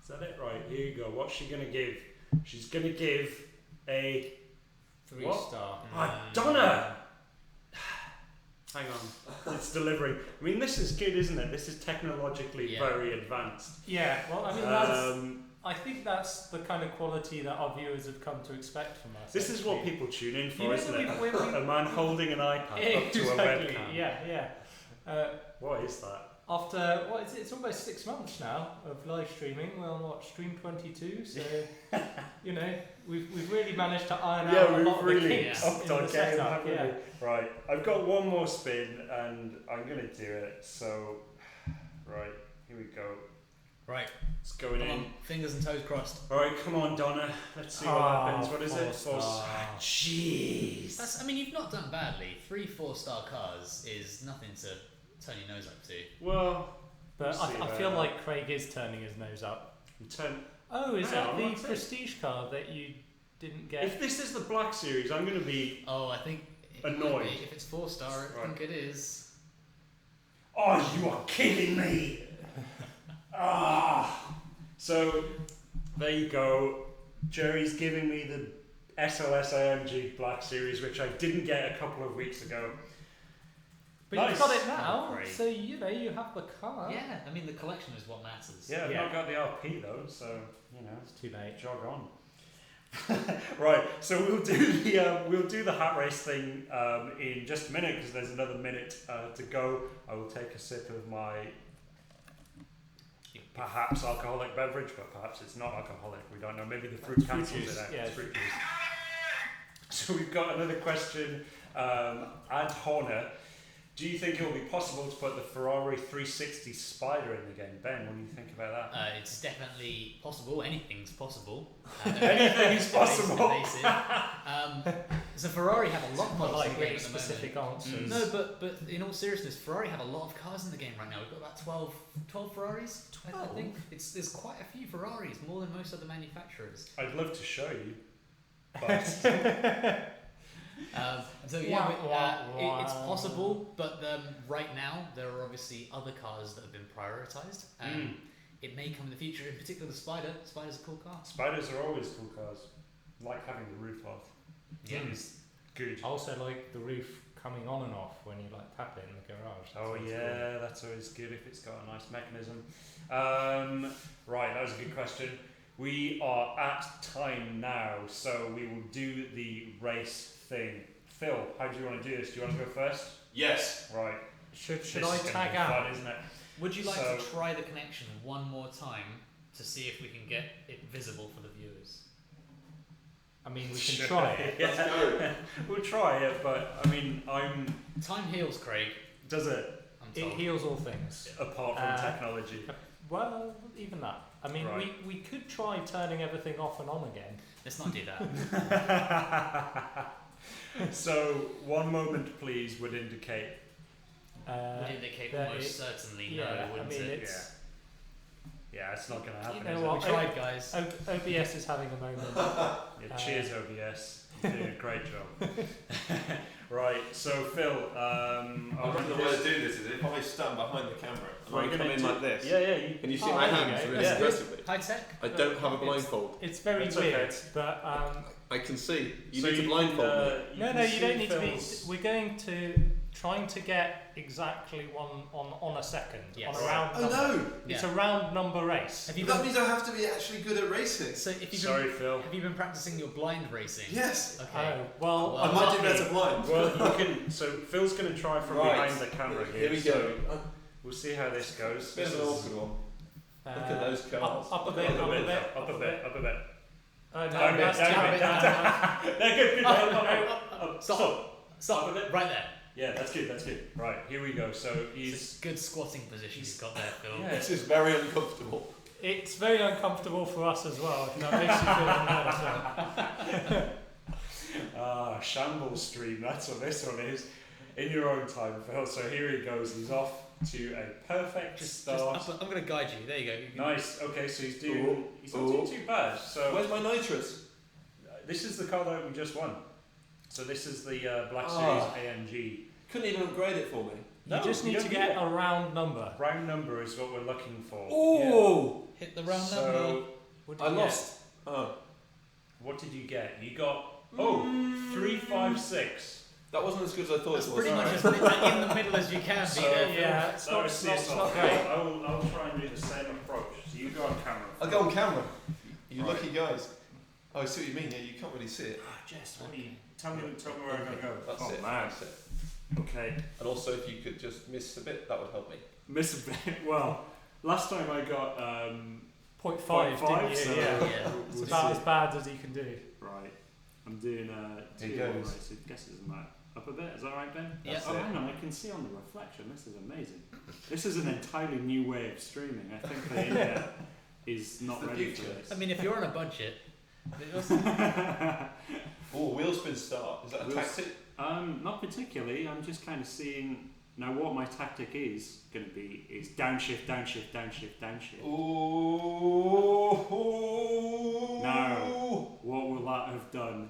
Is that it? Right, here you go. What's she gonna give? She's gonna give a 3-star. Donna. Hang on, it's delivering. I mean, this is good, isn't it? This is technologically Yeah. very advanced. Yeah, well, I mean, I think that's the kind of quality that our viewers have come to expect from us. This is what actually. people tune in for, You know isn't that it? we- A man holding an iPad up to a Exactly, webcam. yeah. What is that? After what is it? It's almost 6 months now of live streaming. We're on what, stream 22, so you know we've really managed to iron out a Yeah, lot we've of the really kinks upped in our the game, setup. haven't Yeah. we? Right, I've got one more spin and I'm gonna do it. So, right, here we go. Right. It's going Come in. on. Fingers and toes crossed. All right, come on, Donna. Let's see what happens. What is it? 4-star. Jeez. I mean, you've not done badly. 3 4-star cars is nothing to turn your nose up to. Well, But We'll see I about feel that. like Craig is turning his nose up. turn. Oh, is Hang that on, the what's it? prestige car that you didn't get. If this is the Black Series, I'm going to be... Oh, I think it Annoyed. might be. If it's 4-star, I think it is. Oh, you are kidding me! So, there you go. Jerry's giving me the SLS AMG Black Series, which I didn't get a couple of weeks ago. But Nice. you've got it now, Oh, great. so you have the car. Yeah, I mean the collection is what matters. Yeah, I've Yeah. not got the RP though, so, It's too late. jog on. Right, so we'll do the hat race thing in just a minute because there's another minute to go. I will take a sip of my perhaps alcoholic beverage, but perhaps it's not alcoholic. We don't know. Maybe the fruit cancels juice. it out. Yeah, It's fruit juice. So we've got another question. Ad Horner. Do you think it will be possible to put the Ferrari 360 Spider in the game? Ben, what do you think about that? It's definitely possible. Anything's possible. Anything's possible. So Ferrari have a lot more Like in the really game at the moment. specific answers. No, but in all seriousness, Ferrari have a lot of cars in the game right now. We've got about 12 Ferraris. I think there's quite a few Ferraris, more than most other manufacturers. I'd love to show you, but So yeah, it's possible, but right now there are obviously other cars that have been prioritised. It may come in the future. In particular, the Spider. Spider's a cool car. Spiders are always cool cars. Like having the roof off. Yeah. It's good. I also like the roof coming on and off when you like tap it in the garage. That's Oh always yeah, that's always good if it's got a nice mechanism. Right, that was a good question. We are at time now, so we will do the race thing. Phil, how do you want to do this? Do you want to go first? Yes. Right. Should This I is gonna tag be out? fun, isn't it? Would you like So- to try the connection one more time to see if we can get it visible for the viewers? I mean, we can Sure. try it. Let's go. We'll try it, but I mean, Time heals, Craig. does it I'm It told. heals all things. apart from technology? Well, even that. I mean, Right. we could try turning everything off and on again. Let's not do that. So, one moment, please, would indicate. Would indicate that almost it- certainly yeah, no, wouldn't I mean, it? it's Yeah, it's not going to happen. You know is what? We tried, guys. OBS is having a moment. Yeah, cheers, OBS. You're doing a great job. Right, so Phil, I reckon the way to do this is if I stand behind the camera and we're I come gonna in do- like this, Yeah. and you see Oh, my there you hands go. really Yeah. aggressively. High tech. I don't have a blindfold. It's very That's weird, okay. but I can see. You So need to blindfold me. no, can you don't see need to be. Phil's- We're going to trying to get exactly one on a second Yes. on a round Oh number. no! It's Yeah. a round number race. Have you That been, means I have to be actually good at racing. so if you've Sorry, been, Phil. have you been practicing your blind racing? Yes. Okay. Oh, well, I might do lucky. better blind. Well, you can. So Phil's going to try from Right. behind the camera here. Here we so go. we'll see how this goes. Bit This of an is awkward one. Uh, Look at those cars. Up a up bit, a up a bit, bit, up a bit, up a bit. Oh, no, Down a bit, that's down a down, bit, down, down. There, good. Stop. Stop. Stop. Up a bit. Right there. Yeah, that's good. Right, here we go. So It's he's. a good squatting position you've got there, Phil. Yeah. This is very uncomfortable. It's very uncomfortable for us as well. If that makes you feel any better. Shambles stream. That's what this one is. In your own time, Phil. So here he goes. He's off to a perfect Just start. I'm going to guide you. There you go. You can- Nice. Okay, so he's doing. He's not doing too bad. So Where's my nitrous? this is the car that we just won. So this is the Black Ah. Series AMG. Couldn't even upgrade it for me. You No, just you need don't to get need it. a round number. Round number is what we're looking for. Oh! Hit the round number. So What did I you lost. Oh. what did you get? You got 356. That wasn't as good as I thought That's it was. pretty much as in the middle as you can be So, there, Phil. Yeah, it's That not, was it's not, it's CSR. not great. I'll try and do the same approach. So you go on camera. I'll go on camera. You Right. lucky guys. Oh, I see what you mean. Yeah, you can't really see it. Jess, what do you? Tell me where I'm gonna go. That's Oh it. man. That's it. Okay. And also, if you could just miss a bit, that would help me. Miss a bit. Well, last time I got 0.5, didn't you? so Yeah. Yeah. It's we'll about see. as bad as you can do. Right. I'm doing Here 2 goes. races. Guesses and that. Up a bit. Is that right, Ben? Yeah. Oh, hang on. I can see on the reflection. This is amazing. This is an entirely new way of streaming. I think the internet is not It's the ready for future. this. I mean, if you're on a budget, Oh, wheel spin start. Is that a Wheel tactic? Not particularly. I'm just kind of seeing Now what my tactic is going to be is downshift, downshift, downshift, downshift. Ooh. Now, what will that have done?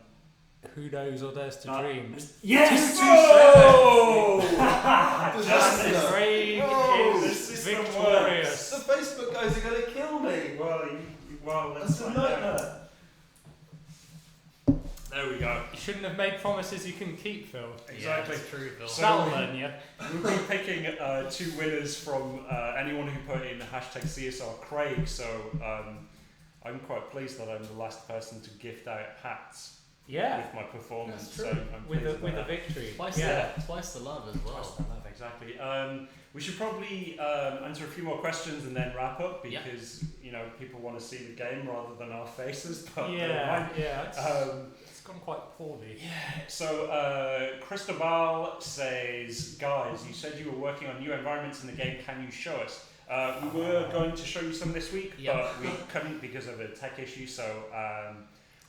Who knows or dares to dream? Yes! Oh! Justice Craig Oh, is victorious. The Facebook guys are going to kill me. Well, That's a nightmare. There we go. You shouldn't have made promises you couldn't keep, Phil. Exactly. Yeah, that's true, Phil. So- That'll learn you. We'll be picking 2 winners from anyone who put in hashtag CSR Craig. So I'm quite pleased that I'm the last person to gift out hats Yeah, with my performance. That's true. So I'm with pleased a that. victory. Twice the love as well. Twice the love, exactly. We should probably answer a few more questions and then wrap up because people want to see the game rather than our faces. But Yeah, it's gone quite poorly. So Cristobal says, guys, you said you were working on new environments in the game. Can you show us? We were going to show you some this week, but we couldn't because of a tech issue. So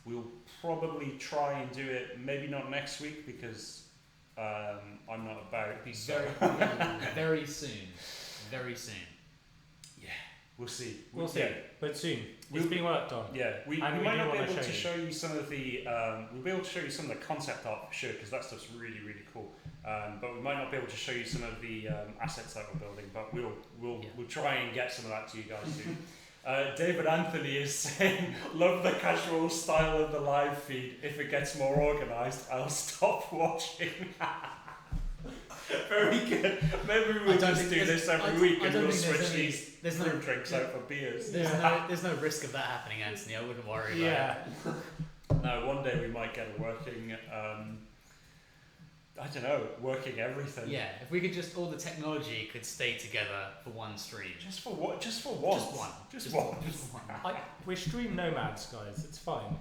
we'll probably try and do it. Maybe not next week because I'm not about. It'll be very soon. Very soon. We'll see. We'll see, but soon. We'll It's being worked on. Yeah, we And we might do not be wanna able show to you. show you some of the. We'll be able to show you some of the concept art for sure because that stuff's really really cool. But we might not be able to show you some of the assets that we're building. But we'll try and get some of that to you guys too. David Anthony is saying, love the casual style of the live feed. If it gets more organised, I'll stop watching. Very good. Maybe we'll just do this every week and we'll switch these fruit drinks out for beers. There's no risk of that happening, Anthony. I wouldn't worry about it. No, one day we might get a working, I don't know, working everything. Yeah, if we could just, all the technology could stay together for one stream. Just for what? Just for once. Just one. We're stream nomads, guys. It's fine.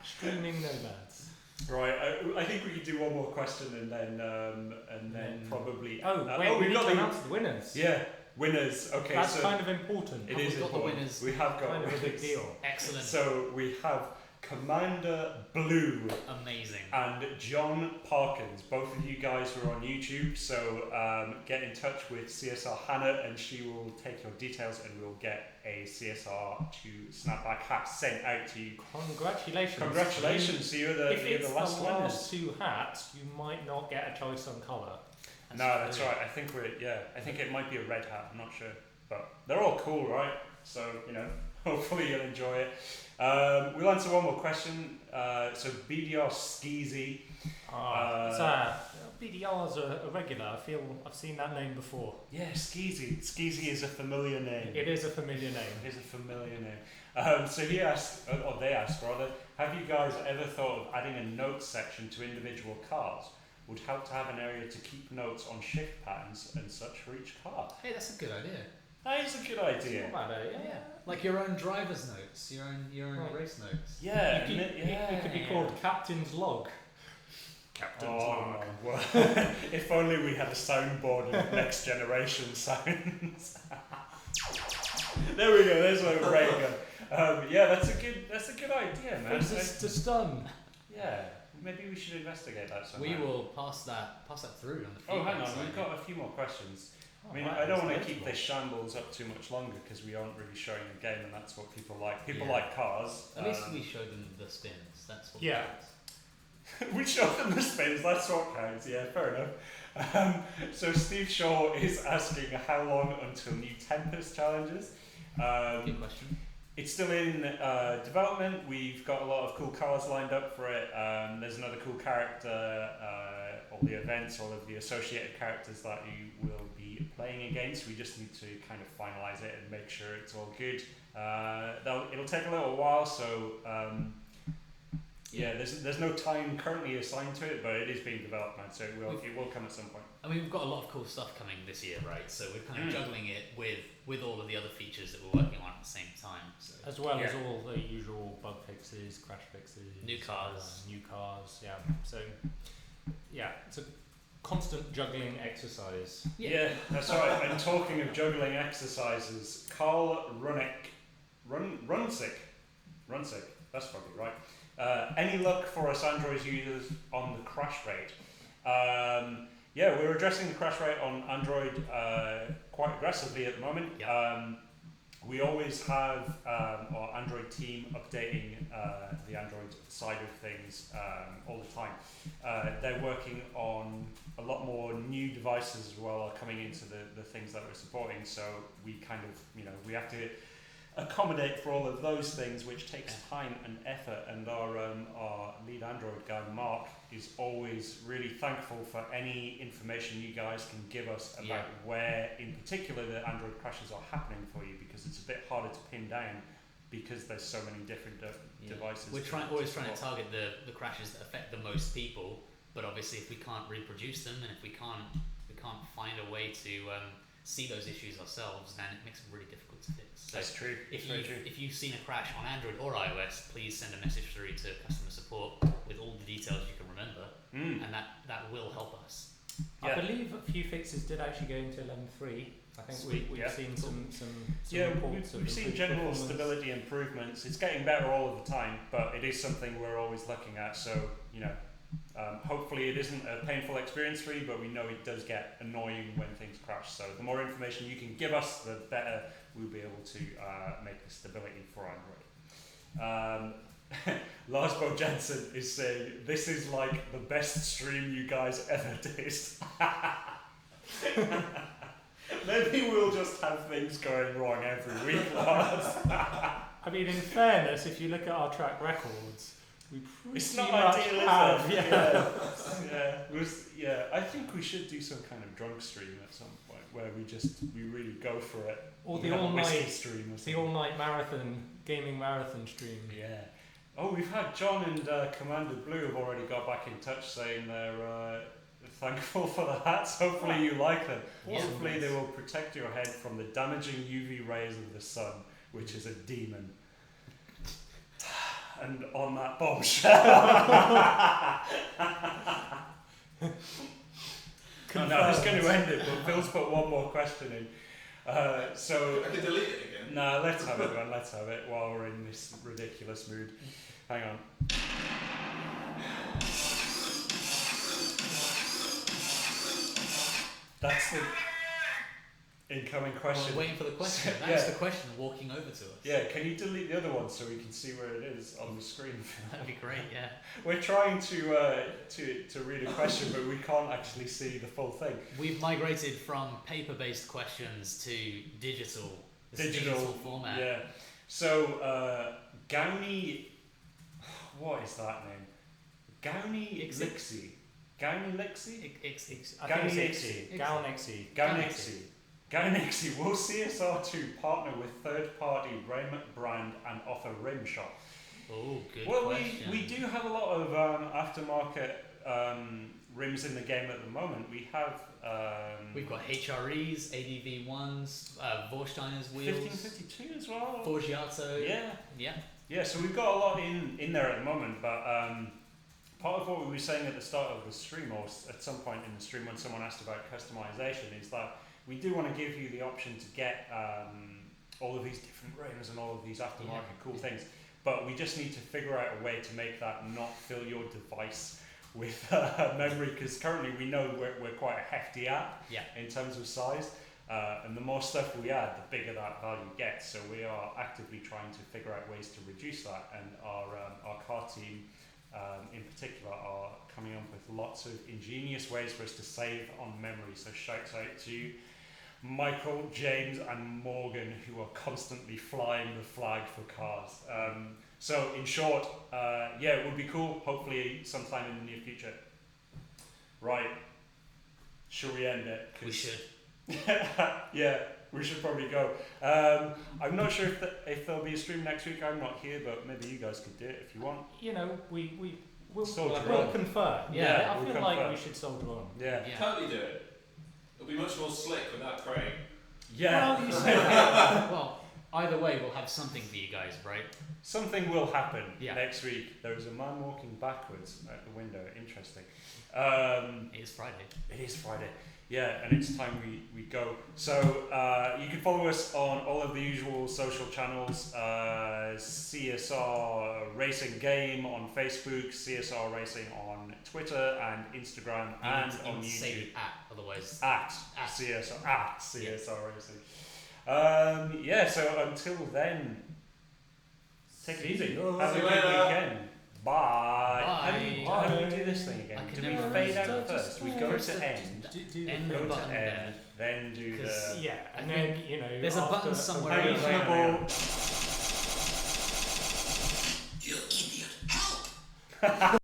Streaming nomads. Right, I think we could do one more question and then probably. We we've need got to the announce the winners. Yeah, winners. Okay, That's so kind of important. it is we've got the important. winners. We have got Kind of a big winners. deal. Excellent. So we have Commander Blue Amazing. and John Parkins, both of you guys who are on YouTube. So get in touch with CSR Hannah and she will take your details and we'll get a CSR2 snapback hat sent out to you. Congratulations. Congratulations, so you're If the it's last the winners. last 2 hats, you might not get a choice on colour. That's right. I think I think it might be a red hat. I'm not sure, but they're all cool, right? So hopefully you'll enjoy it. We'll answer one more question. So BDR Skeezy. BDR's a regular. I feel I've seen that name before. Yeah, Skeezy. Skeezy is a familiar name. It is a familiar name. It is a familiar name. So he asked, or they asked rather, have you guys ever thought of adding a notes section to individual cars? Would help to have an area to keep notes on shift patterns and such for each car. Hey, that's a good idea. That is a good idea. Not bad, Yeah. Like your own driver's notes, your own Right. race notes. Yeah, It could be called Captain's Log. Captain's log. Well, if only we had a soundboard of next generation sounds. There we go. There's a ray gun. That's a good idea, man. Just to stun. Yeah, maybe we should investigate that somehow. We will pass that through on the Oh, hang feedback on. side. We've got a few more questions. I mean, wow, I don't want to that's keep legible. this shambles up too much longer because we aren't really showing the game, and that's what people like. People Yeah. like cars. At least we show them the spins. That's what Yeah. counts. We show them the spins, that's what counts, yeah, fair enough. So Steve Shaw is asking how long until new Tempest challenges. Good question. It's still in development. We've got a lot of cool cars lined up for it. There's another cool character, all the events, all of the associated characters that you will be playing against. We just need to kind of finalise it and make sure it's all good. It'll take a little while, so there's no time currently assigned to it, but it is being developed, man. So it will come at some point. I mean, we've got a lot of cool stuff coming this year, right? So we're kind of juggling it with all of the other features that we're working on at the same time. So. As well as all the usual bug fixes, crash fixes, New cars. Yeah. So, yeah, it's a constant juggling exercise. Yeah, that's right. And talking of juggling exercises, Carl Runsick, that's probably right. Any luck for us Android users on the crash rate? yeah, we're addressing the crash rate on Android quite aggressively at the moment. Yeah. We always have our Android team updating the Android side of things all the time. They're working on a lot more new devices as well, are coming into the things that we're supporting. So we kind of, we have to accommodate for all of those things, which takes time and effort. And our lead Android guy, Mark, is always really thankful for any information you guys can give us about where, in particular, the Android crashes are happening for you, because it's a bit harder to pin down because there's so many different devices. We're always trying to target the crashes that affect the most people, but obviously if we can't reproduce them and if we can't find a way to see those issues ourselves, then it makes them really difficult to fix. So that's true. If you've seen a crash on Android or iOS, please send a message through to customer support with all the details you can remember, and that will help us. I believe a few fixes did actually go into 11.3. I think we've seen some reports we've seen general stability improvements. It's getting better all of the time, but it is something we're always looking at. So hopefully it isn't a painful experience for you, but we know it does get annoying when things crash. So the more information you can give us, the better we'll be able to make the stability for Android. Lars Bo Jensen is saying, this is like the best stream you guys ever did. Maybe we'll just have things going wrong every week, Lars. I mean, in fairness, if you look at our track records, we pretty it's not much ideal, have, I think we should do some kind of drunk stream at some point where we really go for it. Or the all-night stream. Or the all-night gaming marathon stream. Yeah. Oh, we've had John and Commander Blue have already got back in touch saying they're thankful for the hats. Hopefully you like them. Hopefully they will protect your head from the damaging UV rays of the sun, which is a demon. And on that bombshell. No, I was going to end it, but Phil's put one more question in. So I can delete it again. No, let's have it, man. Let's have it while we're in this ridiculous mood. Hang on. That's the incoming question. We're waiting for the question. That's the question walking over to us. Yeah, can you delete the other one so we can see where it is on the screen? That'd be great, yeah. We're trying to read a question, but we can't actually see the full thing. We've migrated from paper-based questions to digital format. Yeah. So, Gownie, what is that name? Gownie Lixie. Gownie Lixie? Koenigsegg, will CSR2 partner with third-party rim brand and offer rim shop? Oh, good question. We do have a lot of aftermarket rims in the game at the moment. We have... we've got HREs, ADV1s, Vorsteiner's wheels. 1552 as well. Forgiato. Yeah, so we've got a lot in there at the moment, but part of what we were saying at the start of the stream, or at some point in the stream when someone asked about customization, is that we do want to give you the option to get all of these different rims and all of these aftermarket cool things, but we just need to figure out a way to make that not fill your device with memory, because currently we know we're quite a hefty app in terms of size, and the more stuff we add, the bigger that value gets. So we are actively trying to figure out ways to reduce that, and our car team in particular are coming up with lots of ingenious ways for us to save on memory. So shouts out to Michael, James and Morgan, who are constantly flying the flag for cars. So in short, it would be cool, hopefully sometime in the near future. Right, should we end it? We should. Yeah, we should probably go. I'm not sure if there'll be a stream next week. I'm not here, but maybe you guys could do it if you want. We'll confer. Yeah, I feel like we should soldier on. Yeah. Totally do it. It'll be much more slick without Craig. Yeah. Well, either way, we'll have something for you guys, right? Something will happen next week. There is a man walking backwards out the window. Interesting. It is Friday. It is Friday. Yeah, and it's time we go. So you can follow us on all of the usual social channels. CSR Racing Game on Facebook, CSR Racing on Twitter and Instagram, and on YouTube. Say otherwise. At CSR Racing. So until then, take it easy. Have a good weekend. Bye. How do we do this thing again? Do we fade out first? We go to end. End Go the to button end. there. Then do the. Yeah, and then there's a button somewhere. Reasonable. You idiot! Help!